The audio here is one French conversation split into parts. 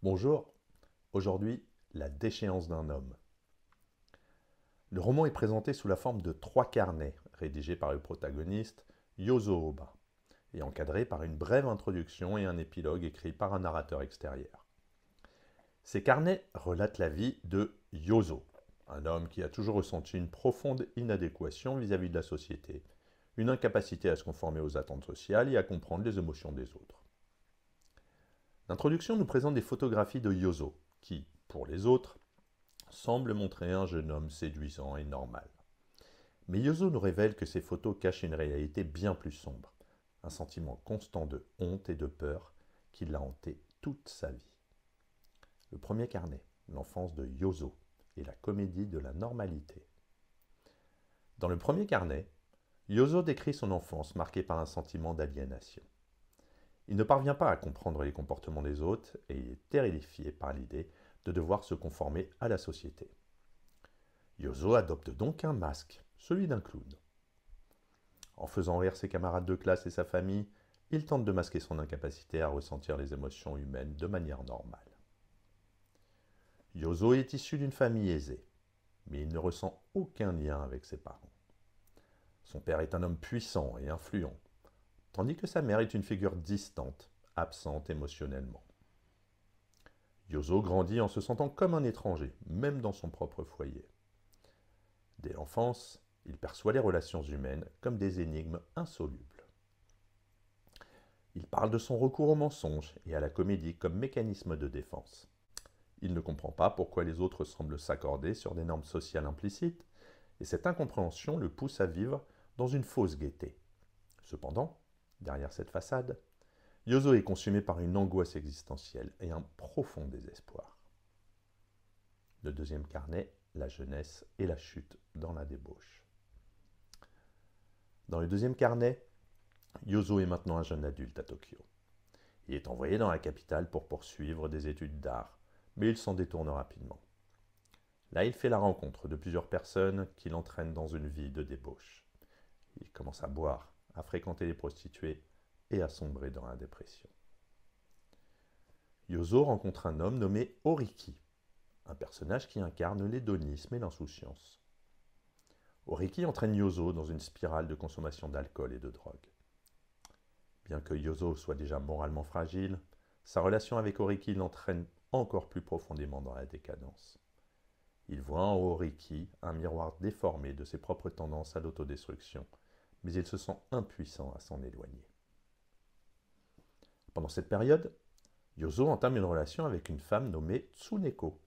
Bonjour, aujourd'hui, la déchéance d'un homme. Le roman est présenté sous la forme de 3 carnets, rédigés par le protagoniste, Yozo Oba, et encadrés par une brève introduction et un épilogue écrit par un narrateur extérieur. Ces carnets relatent la vie de Yozo, un homme qui a toujours ressenti une profonde inadéquation vis-à-vis de la société, une incapacité à se conformer aux attentes sociales et à comprendre les émotions des autres. L'introduction nous présente des photographies de Yozo, qui, pour les autres, semble montrer un jeune homme séduisant et normal. Mais Yozo nous révèle que ces photos cachent une réalité bien plus sombre, un sentiment constant de honte et de peur qui l'a hanté toute sa vie. Le premier carnet, l'enfance de Yozo et la comédie de la normalité. Dans le premier carnet, Yozo décrit son enfance marquée par un sentiment d'aliénation. Il ne parvient pas à comprendre les comportements des autres et il est terrifié par l'idée de devoir se conformer à la société. Yozo adopte donc un masque, celui d'un clown. En faisant rire ses camarades de classe et sa famille, il tente de masquer son incapacité à ressentir les émotions humaines de manière normale. Yozo est issu d'une famille aisée, mais il ne ressent aucun lien avec ses parents. Son père est un homme puissant et influent, tandis que sa mère est une figure distante, absente émotionnellement. Yozo grandit en se sentant comme un étranger, même dans son propre foyer. Dès l'enfance, il perçoit les relations humaines comme des énigmes insolubles. Il parle de son recours au mensonge et à la comédie comme mécanisme de défense. Il ne comprend pas pourquoi les autres semblent s'accorder sur des normes sociales implicites, et cette incompréhension le pousse à vivre dans une fausse gaieté. Cependant, derrière cette façade, Yozo est consumé par une angoisse existentielle et un profond désespoir. Le deuxième carnet, la jeunesse et la chute dans la débauche. Dans le deuxième carnet, Yozo est maintenant un jeune adulte à Tokyo. Il est envoyé dans la capitale pour poursuivre des études d'art, mais il s'en détourne rapidement. Là, il fait la rencontre de plusieurs personnes qui l'entraînent dans une vie de débauche. Il commence à boire, à fréquenter les prostituées et à sombrer dans la dépression. Yozo rencontre un homme nommé Oriki, un personnage qui incarne l'hédonisme et l'insouciance. Oriki entraîne Yozo dans une spirale de consommation d'alcool et de drogue. Bien que Yozo soit déjà moralement fragile, sa relation avec Oriki l'entraîne encore plus profondément dans la décadence. Il voit en Oriki un miroir déformé de ses propres tendances à l'autodestruction, mais il se sent impuissant à s'en éloigner. Pendant cette période, Yozo entame une relation avec une femme nommée Tsuneko,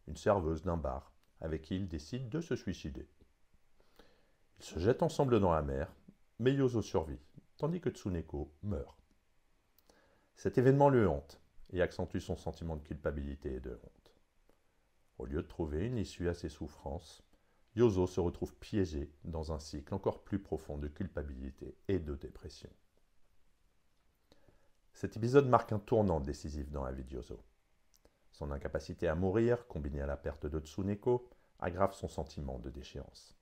une serveuse d'un bar, avec qui il décide de se suicider. Ils se jettent ensemble dans la mer, mais Yozo survit, tandis que Tsuneko meurt. Cet événement le hante et accentue son sentiment de culpabilité et de honte. Au lieu de trouver une issue à ses souffrances, Yozo se retrouve piégé dans un cycle encore plus profond de culpabilité et de dépression. Cet épisode marque un tournant décisif dans la vie de Yozo. Son incapacité à mourir, combinée à la perte de Tsuneko, aggrave son sentiment de déchéance.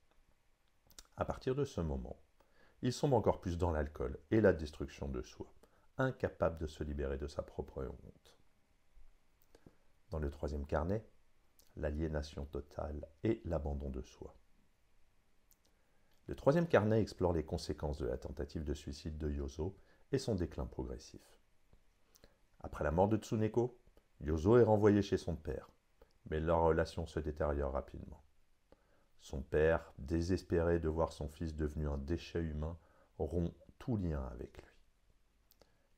À partir de ce moment, il sombre encore plus dans l'alcool et la destruction de soi, incapable de se libérer de sa propre honte. Dans le troisième carnet, l'aliénation totale et l'abandon de soi. Le troisième carnet explore les conséquences de la tentative de suicide de Yozo et son déclin progressif. Après la mort de Tsuneko, Yozo est renvoyé chez son père, mais leur relation se détériore rapidement. Son père, désespéré de voir son fils devenu un déchet humain, rompt tout lien avec lui.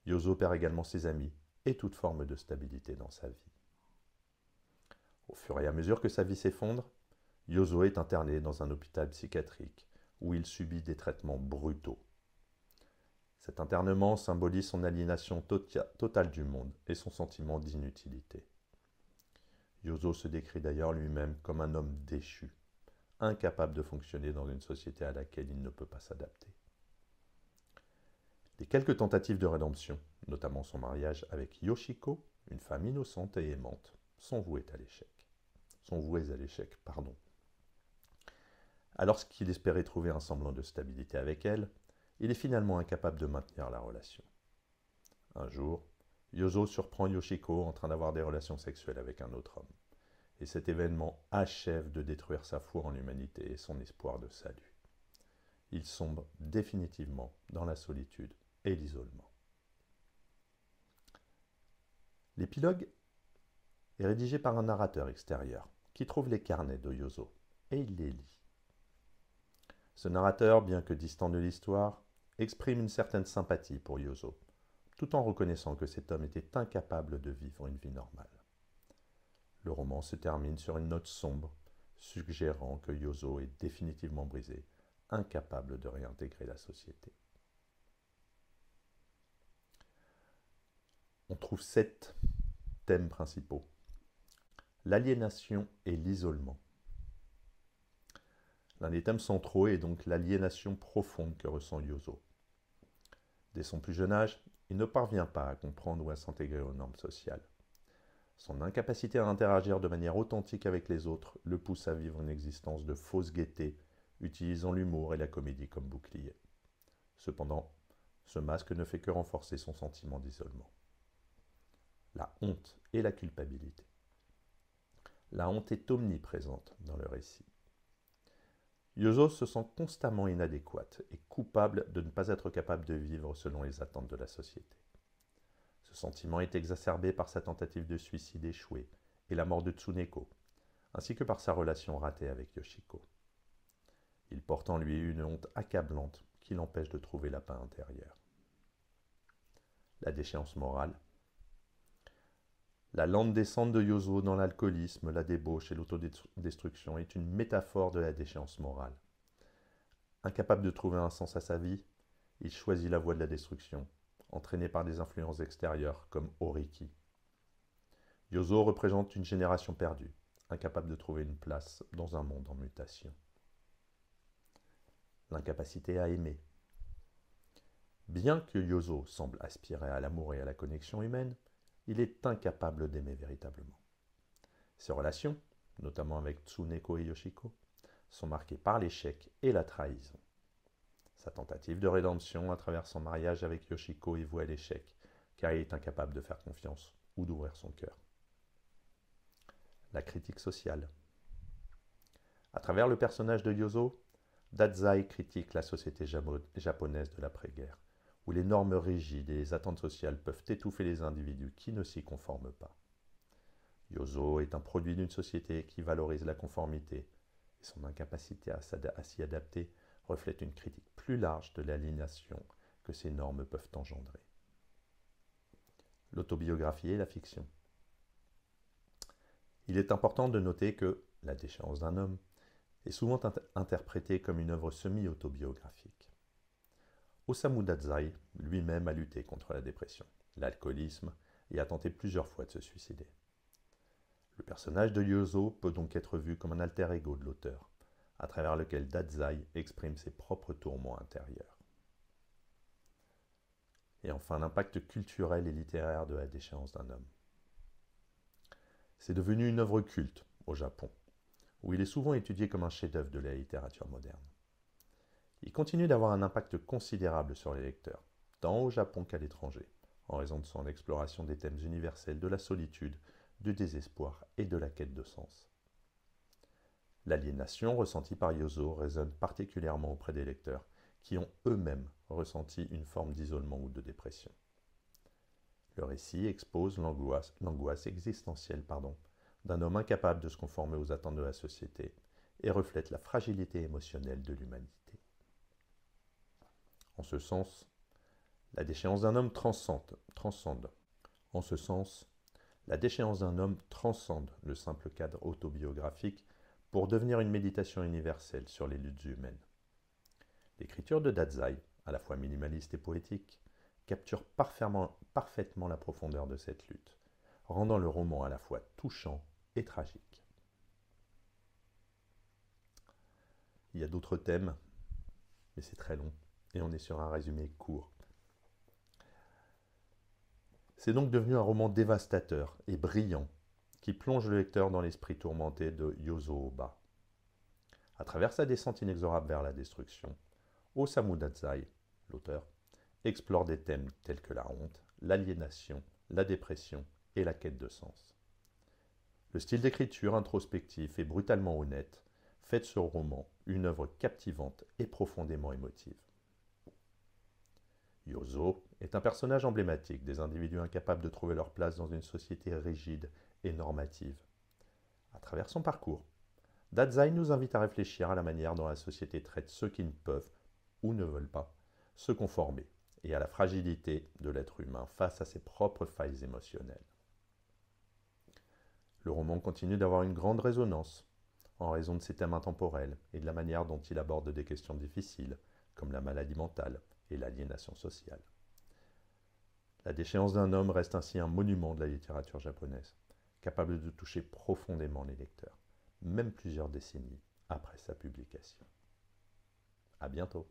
Yozo perd également ses amis et toute forme de stabilité dans sa vie. Au fur et à mesure que sa vie s'effondre, Yozo est interné dans un hôpital psychiatrique où il subit des traitements brutaux. Cet internement symbolise son aliénation totale du monde et son sentiment d'inutilité. Yozo se décrit d'ailleurs lui-même comme un homme déchu, incapable de fonctionner dans une société à laquelle il ne peut pas s'adapter. Les quelques tentatives de rédemption, notamment son mariage avec Yoshiko, une femme innocente et aimante, sont vouées à l'échec. Alors qu'il espérait trouver un semblant de stabilité avec elle, il est finalement incapable de maintenir la relation. Un jour, Yozo surprend Yoshiko en train d'avoir des relations sexuelles avec un autre homme. Et cet événement achève de détruire sa foi en l'humanité et son espoir de salut. Il sombre définitivement dans la solitude et l'isolement. L'épilogue est rédigé par un narrateur extérieur qui trouve les carnets de Yozo et il les lit. Ce narrateur, bien que distant de l'histoire, exprime une certaine sympathie pour Yozo, tout en reconnaissant que cet homme était incapable de vivre une vie normale. Le roman se termine sur une note sombre, suggérant que Yozo est définitivement brisé, incapable de réintégrer la société. On trouve 7 thèmes principaux. L'aliénation et l'isolement. L'un des thèmes centraux est donc l'aliénation profonde que ressent Yozo. Dès son plus jeune âge, il ne parvient pas à comprendre ou à s'intégrer aux normes sociales. Son incapacité à interagir de manière authentique avec les autres le pousse à vivre une existence de fausse gaieté, utilisant l'humour et la comédie comme bouclier. Cependant, ce masque ne fait que renforcer son sentiment d'isolement. La honte et la culpabilité. La honte est omniprésente dans le récit. Yozo se sent constamment inadéquate et coupable de ne pas être capable de vivre selon les attentes de la société. Ce sentiment est exacerbé par sa tentative de suicide échouée et la mort de Tsuneko, ainsi que par sa relation ratée avec Yoshiko. Il porte en lui une honte accablante qui l'empêche de trouver la paix intérieure. La déchéance morale. La lente descente de Yozo dans l'alcoolisme, la débauche et l'autodestruction est une métaphore de la déchéance morale. Incapable de trouver un sens à sa vie, il choisit la voie de la destruction, entraîné par des influences extérieures comme Oriki. Yozo représente une génération perdue, incapable de trouver une place dans un monde en mutation. L'incapacité à aimer. Bien que Yozo semble aspirer à l'amour et à la connexion humaine, il est incapable d'aimer véritablement. Ses relations, notamment avec Tsuneko et Yoshiko, sont marquées par l'échec et la trahison. Sa tentative de rédemption à travers son mariage avec Yoshiko est vouée à l'échec, car il est incapable de faire confiance ou d'ouvrir son cœur. La critique sociale. À travers le personnage de Yozo, Dazai critique la société japonaise de l'après-guerre, où les normes rigides et les attentes sociales peuvent étouffer les individus qui ne s'y conforment pas. Yozo est un produit d'une société qui valorise la conformité, et son incapacité à s'y adapter reflète une critique plus large de l'aliénation que ces normes peuvent engendrer. L'autobiographie et la fiction. Il est important de noter que La déchéance d'un homme est souvent interprétée comme une œuvre semi-autobiographique. Osamu Dazai lui-même a lutté contre la dépression, l'alcoolisme et a tenté plusieurs fois de se suicider. Le personnage de Yozo peut donc être vu comme un alter ego de l'auteur, à travers lequel Dazai exprime ses propres tourments intérieurs. Et enfin, l'impact culturel et littéraire de La déchéance d'un homme. C'est devenu une œuvre culte au Japon, où il est souvent étudié comme un chef-d'œuvre de la littérature moderne. Il continue d'avoir un impact considérable sur les lecteurs, tant au Japon qu'à l'étranger, en raison de son exploration des thèmes universels de la solitude, du désespoir et de la quête de sens. L'aliénation ressentie par Yozo résonne particulièrement auprès des lecteurs qui ont eux-mêmes ressenti une forme d'isolement ou de dépression. Le récit expose l'angoisse existentielle d'un homme incapable de se conformer aux attentes de la société et reflète la fragilité émotionnelle de l'humanité. En ce sens, la déchéance d'un homme transcende. En ce sens, la déchéance d'un homme transcende le simple cadre autobiographique pour devenir une méditation universelle sur les luttes humaines. L'écriture de Dazai, à la fois minimaliste et poétique, capture parfaitement la profondeur de cette lutte, rendant le roman à la fois touchant et tragique. Il y a d'autres thèmes, mais c'est très long, et on est sur un résumé court. C'est donc devenu un roman dévastateur et brillant, qui plonge le lecteur dans l'esprit tourmenté de Yozo Oba. À travers sa descente inexorable vers la destruction, Osamu Dazai, l'auteur, explore des thèmes tels que la honte, l'aliénation, la dépression et la quête de sens. Le style d'écriture introspectif et brutalement honnête fait de ce roman une œuvre captivante et profondément émotive. Yozo est un personnage emblématique des individus incapables de trouver leur place dans une société rigide et normative. À travers son parcours, Dazai nous invite à réfléchir à la manière dont la société traite ceux qui ne peuvent ou ne veulent pas se conformer et à la fragilité de l'être humain face à ses propres failles émotionnelles. Le roman continue d'avoir une grande résonance en raison de ses thèmes intemporels et de la manière dont il aborde des questions difficiles comme la maladie mentale et l'aliénation sociale. La déchéance d'un homme reste ainsi un monument de la littérature japonaise, capable de toucher profondément les lecteurs, même plusieurs décennies après sa publication. À bientôt.